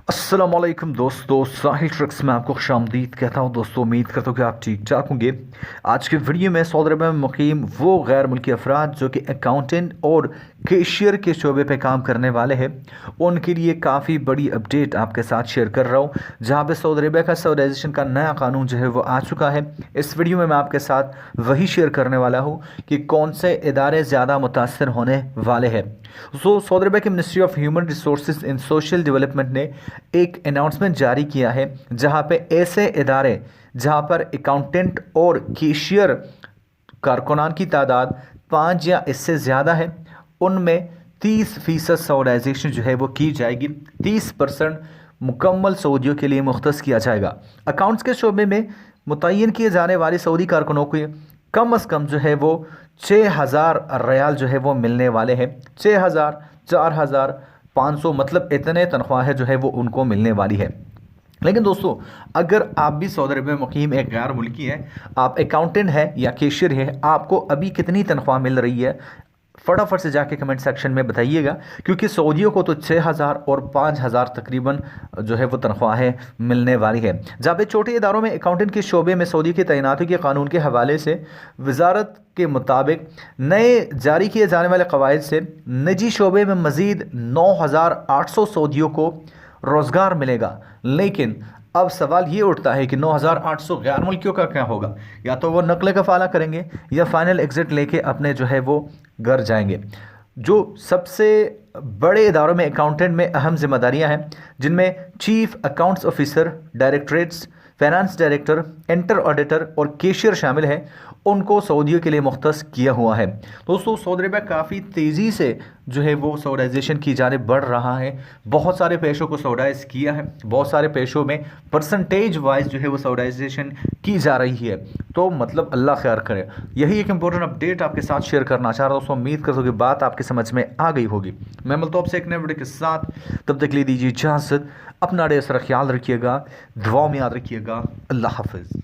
अस्सलामुअलैकुम दोस्तों, साहिल ट्रक्स में आपको खुशामदीद कहता हूँ। दोस्तों, उम्मीद करता हूँ कि आप ठीक ठाक होंगे। आज के वीडियो में सऊदी अरब में मुकीम वो गैर मुल्की अफराद जो कि अकाउंटेंट और कैशियर के शोबे पे काम करने वाले हैं, उनके लिए काफ़ी बड़ी अपडेट आपके साथ शेयर कर रहा हूँ, जहाँ पे सऊदी अरब का सऊदाइजेशन का नया कानून जो है वो आ चुका है। इस वीडियो में मैं आपके साथ वही शेयर करने वाला हूँ कि कौन से इदारे ज़्यादा मुतासर होने वाले हैं। सऊदी अरब की ministry of human resources and social development ने एक अनाउंसमेंट जारी किया है, जहां पे ऐसे इदारे जहां पर अकाउंटेंट और कैशियर कारकुनान की तादाद 5 या इससे ज़्यादा है, उनमें 30% सऊदाइजेशन जो है वो की जाएगी। 30% मुकम्मल सऊदियों के लिए मुख्तस किया जाएगा। अकाउंट्स के शोबे में मुतय्यन किए जाने वाले सऊदी कारकुनों को कम अज़ कम जो है वो 6,000 रियाल जो है वो मिलने वाले हैं। 6,000, 4,500, मतलब इतने तनख्वाहें जो है वो उनको मिलने वाली है। लेकिन दोस्तों, अगर आप भी सऊदी अरब में मुकीम एक गैर मुल्की है, आप अकाउंटेंट है या कैशियर है, आपको अभी कितनी तनख्वाह मिल रही है, फटाफट से जाके कमेंट सेक्शन में बताइएगा, क्योंकि सऊदियों को तो 6,000 और 5,000 तकरीबन जो है वो तनख्वाहें मिलने वाली है। जहाँ पे छोटे इदारों में अकाउंटेंट के शोबे में सऊदी की तैनाती के कानून के हवाले से वजारत के मुताबिक नए जारी किए जाने वाले कवायद से निजी शोबे में मज़ीद 9,800 सऊदियों को रोज़गार मिलेगा। लेकिन अब सवाल ये उठता है कि 9,800 गैर मुल्कियों का क्या होगा? या तो वो नकले कफाला करेंगे या फाइनल एग्ज़िट लेके अपने जो है वो घर जाएंगे। जो सबसे बड़े इदारों में अकाउंटेंट में अहम जिम्मेदारियां हैं, जिनमें chief accounts officer, directorates, finance director, inter auditor और कैशियर शामिल हैं, उनको सऊदियों के लिए मुख्तस किया हुआ है। दोस्तों, सऊदी अरब काफ़ी तेज़ी से जो है वो सऊदाइजेशन की जानिब बढ़ रहा है। बहुत सारे पेशों को सऊदाइज किया है, बहुत सारे पेशों में परसेंटेज वाइज जो है वो सऊदाइजेशन की जा रही है। तो मतलब अल्लाह खैर करे। यही एक इंपॉर्टेंट अपडेट आपके साथ शेयर करना चाह रहा हूँ। दोस्तों, उम्मीद करता हूँ कि बात आपके समझ में आ गई होगी। मैं मिलता हूँ आपसे एक नए वीडियो के साथ, तब तक ले दीजिए इजाज़त। अपना ढेर सारा ख्याल रखिएगा, दुआ में याद रखिएगा। अल्लाह हाफिज़।